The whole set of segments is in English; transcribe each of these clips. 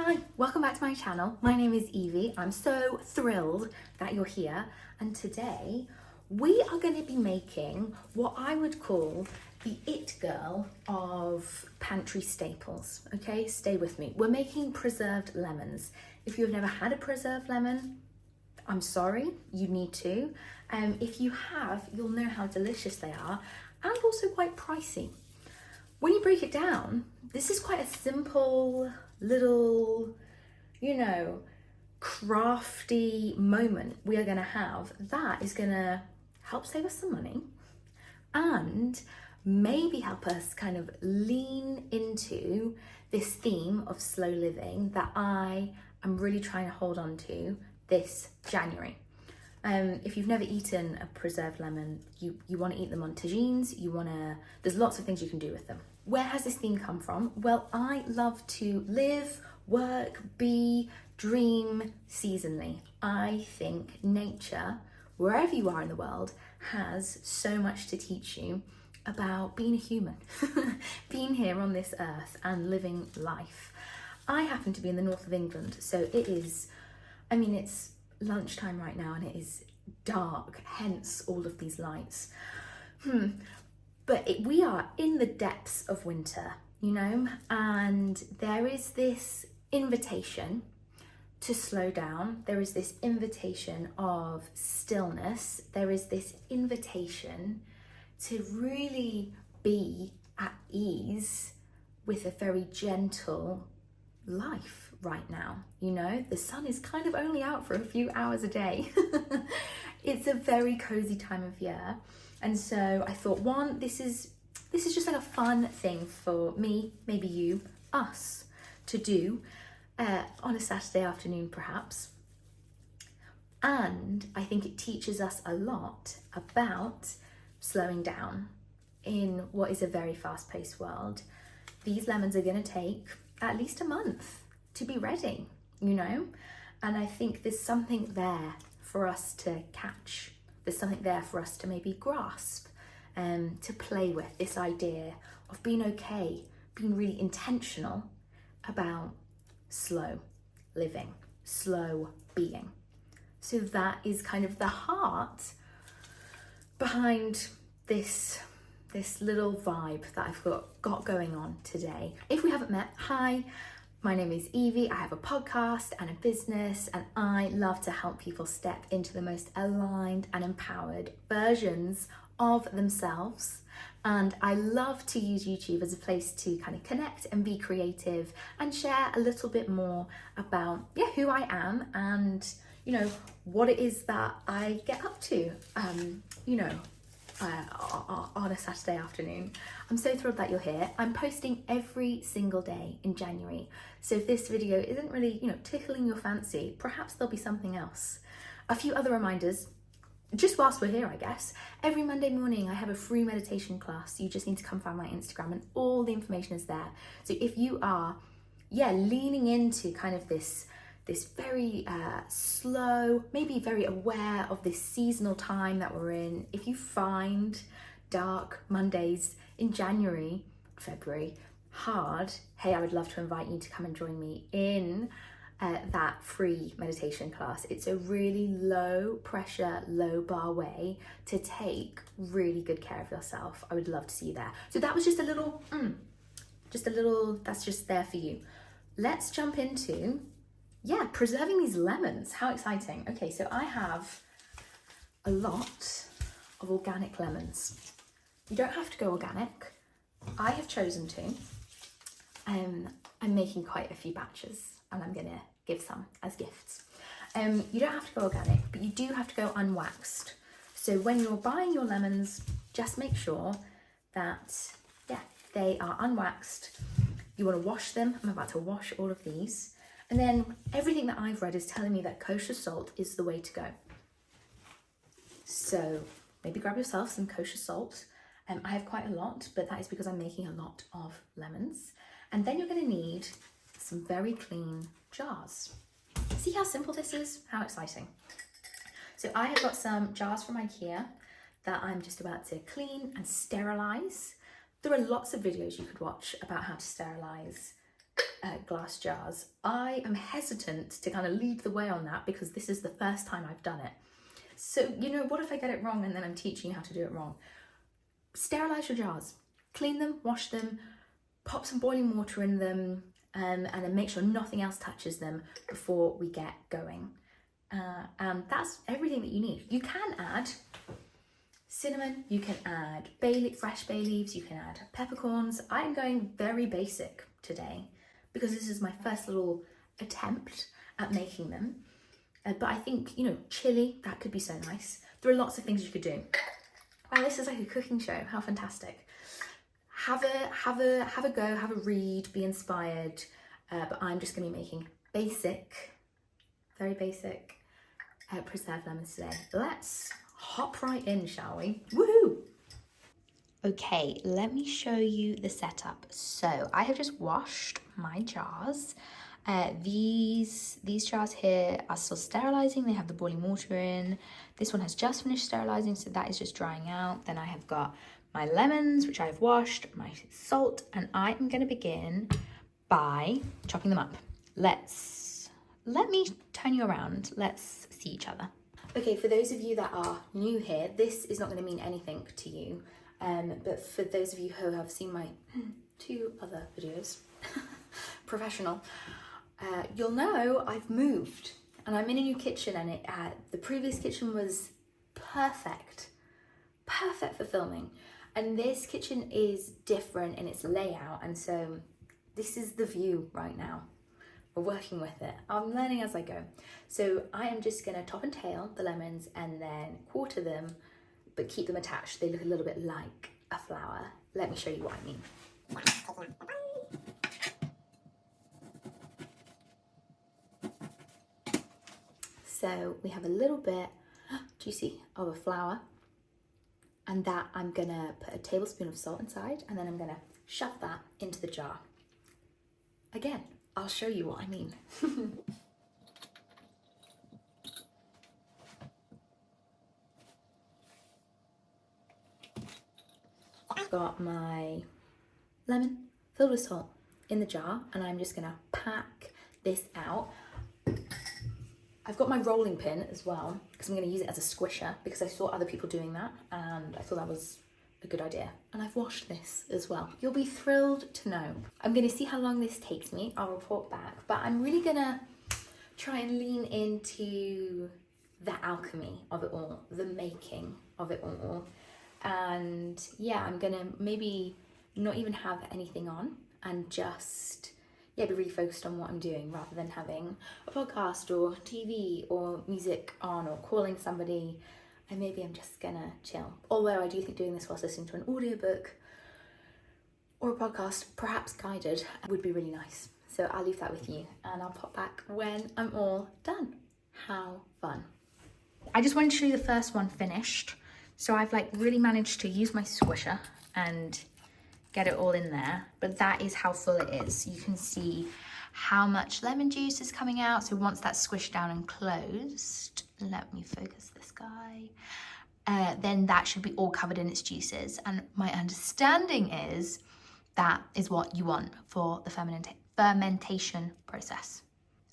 Hi, welcome back to my channel. My name is Evie. I'm so thrilled that you're here, and today we are going to be making what I would call the it girl of pantry staples. Okay, stay with me. We're making preserved lemons. If you've never had a preserved lemon, I'm sorry, you need to. If you have, you'll know how delicious they are and also quite pricey. When you break it down, this is quite a simple little, crafty moment we are going to have that is going to help save us some money and maybe help us kind of lean into this theme of slow living that I am really trying to hold on to this January. If you've never eaten a preserved lemon, you want to eat them on tagines, there's lots of things you can do with them. Where has this theme come from? Well, I love to live, work, be, dream seasonally. I think nature, wherever you are in the world, has so much to teach you about being a human, being here on this earth and living life. I happen to be in the north of England, so it's lunchtime right now and it is dark, hence all of these lights. But we are in the depths of winter, and there is this invitation to slow down. There is this invitation of stillness. There is this invitation to really be at ease with a very gentle life right now. The sun is kind of only out for a few hours a day. It's a very cozy time of year, and so I thought, this is just like a fun thing for me, maybe you, us to do on a Saturday afternoon perhaps. And I think it teaches us a lot about slowing down in what is a very fast-paced world. These lemons are going to take at least a month to be ready, and I think there's something there for us to catch. There's something there for us to maybe grasp, to play with this idea of being okay, being really intentional about slow living, slow being. So that is kind of the heart behind this little vibe that I've got going on today. If we haven't met, hi, my name is Evie. I have a podcast and a business, and I love to help people step into the most aligned and empowered versions of themselves. And I love to use YouTube as a place to kind of connect and be creative and share a little bit more about who I am and what it is that I get up to on a Saturday afternoon. I'm so thrilled that you're here. I'm posting every single day in January. So if this video isn't really, tickling your fancy, perhaps there'll be something else. A few other reminders, just whilst we're here, I guess. Every Monday morning, I have a free meditation class. You just need to come find my Instagram and all the information is there. So if you are, leaning into kind of this very slow, maybe very aware of this seasonal time that we're in. If you find dark Mondays in January, February hard, hey, I would love to invite you to come and join me in that free meditation class. It's a really low pressure, low bar way to take really good care of yourself. I would love to see you there. So that was just a little, that's just there for you. Let's jump into preserving these lemons. How exciting. Okay, so I have a lot of organic lemons. You don't have to go organic. I have chosen to. I'm making quite a few batches and I'm gonna give some as gifts. You don't have to go organic, but you do have to go unwaxed. So when you're buying your lemons, just make sure that, they are unwaxed. You wanna wash them. I'm about to wash all of these. And then everything that I've read is telling me that kosher salt is the way to go. So maybe grab yourself some kosher salt. I have quite a lot, but that is because I'm making a lot of lemons. And then you're going to need some very clean jars. See how simple this is? How exciting. So I have got some jars from IKEA that I'm just about to clean and sterilize. There are lots of videos you could watch about how to sterilize glass jars. I am hesitant to kind of lead the way on that because this is the first time I've done it. So, you know, what if I get it wrong and then I'm teaching you how to do it wrong? Sterilize your jars, clean them, wash them, pop some boiling water in them, and then make sure nothing else touches them before we get going. And that's everything that you need. You can add cinnamon, you can add fresh bay leaves, you can add peppercorns. I'm going very basic today because this is my first little attempt at making them. But I think, you know, chili, that could be so nice. There are lots of things you could do. Wow, this is like a cooking show. How fantastic. Have a go, have a read, be inspired. But I'm just gonna be making basic, very basic preserved lemons today. Let's hop right in, shall we? Woohoo! Okay, let me show you the setup. So I have just washed my jars. These jars here are still sterilizing. They have the boiling water in. This one has just finished sterilizing, so that is just drying out. Then I have got my lemons, which I've washed, my salt, and I am going to begin by chopping them up. Let me turn you around. Let's see each other. Okay, for those of you that are new here, this is not going to mean anything to you. But for those of you who have seen my 2 other videos, professional, you'll know I've moved and I'm in a new kitchen, and the previous kitchen was perfect for filming, and this kitchen is different in its layout, and so this is the view right now. We're working with it. I'm learning as I go. So I am just gonna top and tail the lemons and then quarter them, but keep them attached. They look a little bit like a flower. Let me show you what I mean. So we have a little bit, juicy, of a flower, and that I'm gonna put a tablespoon of salt inside, and then I'm gonna shove that into the jar. Again, I'll show you what I mean. I've got my lemon filled with salt in the jar, and I'm just gonna pack this out. I've got my rolling pin as well because I'm going to use it as a squisher because I saw other people doing that and I thought that was a good idea. And I've washed this as well. You'll be thrilled to know. I'm going to see how long this takes me. I'll report back, but I'm really going to try and lean into the alchemy of it all, the making of it all. And yeah, I'm going to maybe not even have anything on and just be really focused on what I'm doing rather than having a podcast or TV or music on or calling somebody. And maybe I'm just gonna chill. Although I do think doing this whilst listening to an audiobook or a podcast, perhaps guided, would be really nice. So I'll leave that with you and I'll pop back when I'm all done. How fun. I just wanted to show you the first one finished. So I've really managed to use my squisher and get it all in there, but that is how full it is. You can see how much lemon juice is coming out. So once that's squished down and closed, let me focus this guy, then that should be all covered in its juices. And my understanding is that is what you want for the fermentation process.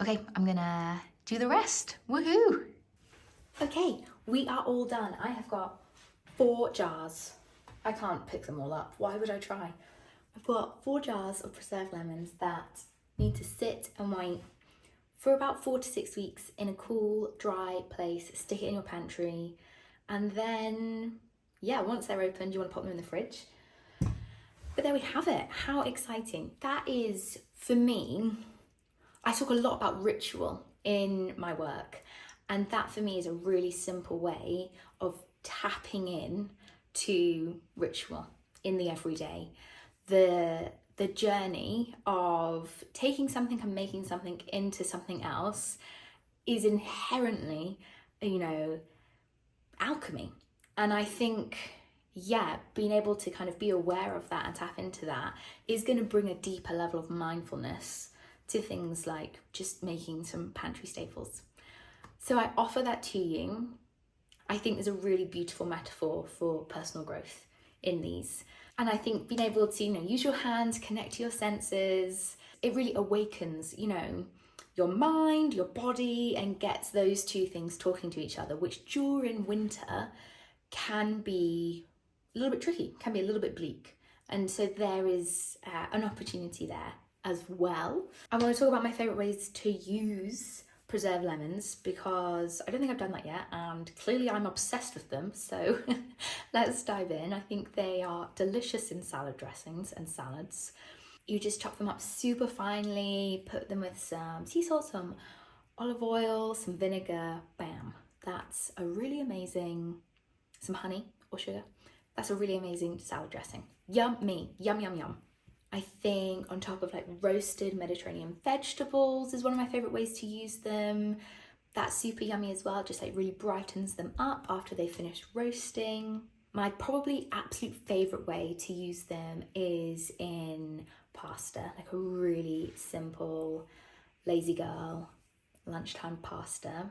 Okay, I'm gonna do the rest. Woohoo! Okay, we are all done. I have got 4 jars. I can't pick them all up. Why would I try? I've got 4 jars of preserved lemons that need to sit and wait for about 4 to 6 weeks in a cool, dry place. Stick it in your pantry. And then, once they're opened, you want to pop them in the fridge. But there we have it. How exciting. That is, for me, I talk a lot about ritual in my work. And that for me is a really simple way of tapping in to ritual in the everyday. The journey of taking something and making something into something else is inherently, alchemy. And I think, being able to kind of be aware of that and tap into that is going to bring a deeper level of mindfulness to things like just making some pantry staples. So I offer that to you. I think there's a really beautiful metaphor for personal growth in these. And I think being able to, use your hands, connect to your senses, it really awakens, you know, your mind, your body, and gets those two things talking to each other, which during winter can be a little bit tricky, can be a little bit bleak. And so there is an opportunity there as well. I want to talk about my favourite ways to use preserved lemons, because I don't think I've done that yet, and clearly I'm obsessed with them, so let's dive in. I think they are delicious in salad dressings and salads. You just chop them up super finely, put them with some sea salt, some olive oil, some vinegar, bam. That's a really amazing, some honey or sugar. That's a really amazing salad dressing. Yummy, yum, yum, yum. I think on top of like roasted Mediterranean vegetables is one of my favorite ways to use them. That's super yummy as well, just like really brightens them up after they finished roasting. My probably absolute favorite way to use them is in pasta, like a really simple, lazy girl, lunchtime pasta.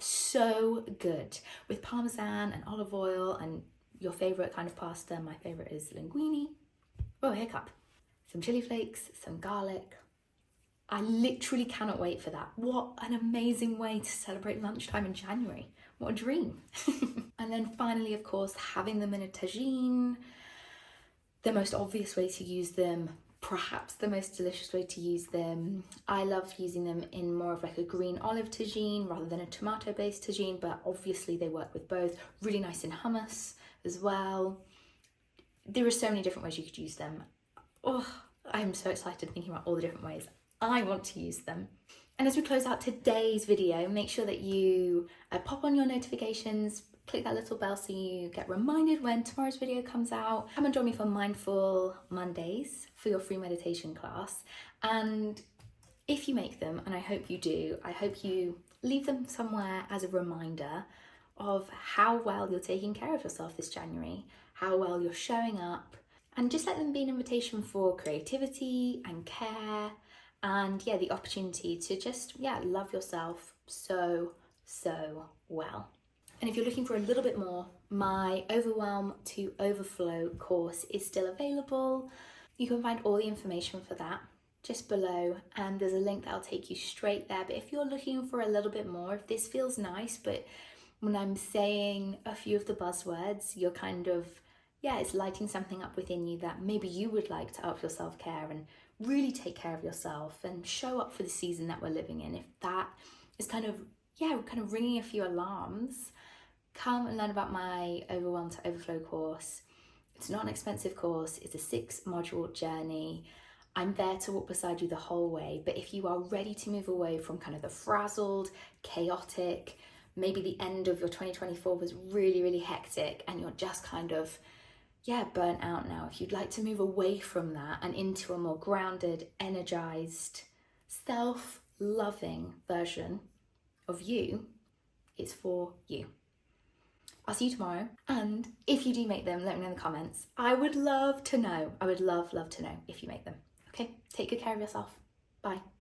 So good with parmesan and olive oil and your favorite kind of pasta. My favorite is linguine. Oh, hiccup. Some chili flakes, some garlic. I literally cannot wait for that. What an amazing way to celebrate lunchtime in January. What a dream. And then finally, of course, having them in a tagine. The most obvious way to use them, perhaps the most delicious way to use them. I love using them in more of like a green olive tagine rather than a tomato-based tagine, but obviously they work with both. Really nice in hummus as well. There are so many different ways you could use them. Oh, I'm so excited thinking about all the different ways I want to use them. And as we close out today's video, make sure that you pop on your notifications, click that little bell so you get reminded when tomorrow's video comes out. Come and join me for Mindful Mondays for your free meditation class. And if you make them, and I hope you do, I hope you leave them somewhere as a reminder of how well you're taking care of yourself this January, how well you're showing up, and just let them be an invitation for creativity and care, and yeah, the opportunity to just, love yourself so well. And if you're looking for a little bit more, my Overwhelm to Overflow course is still available. You can find all the information for that just below, and there's a link that'll take you straight there. But if you're looking for a little bit more, if this feels nice, but when I'm saying a few of the buzzwords, you're kind of, it's lighting something up within you that maybe you would like to up your self-care and really take care of yourself and show up for the season that we're living in. If that is kind of ringing a few alarms, come and learn about my Overwhelm to Overflow course. It's not an expensive course. It's a 6-module journey. I'm there to walk beside you the whole way. But if you are ready to move away from kind of the frazzled, chaotic, maybe the end of your 2024 was really, really hectic and you're just kind of, burnt out now. If you'd like to move away from that and into a more grounded, energized, self-loving version of you, it's for you. I'll see you tomorrow. And if you do make them, let me know in the comments. I would love to know. I would love to know if you make them. Okay, take good care of yourself. Bye.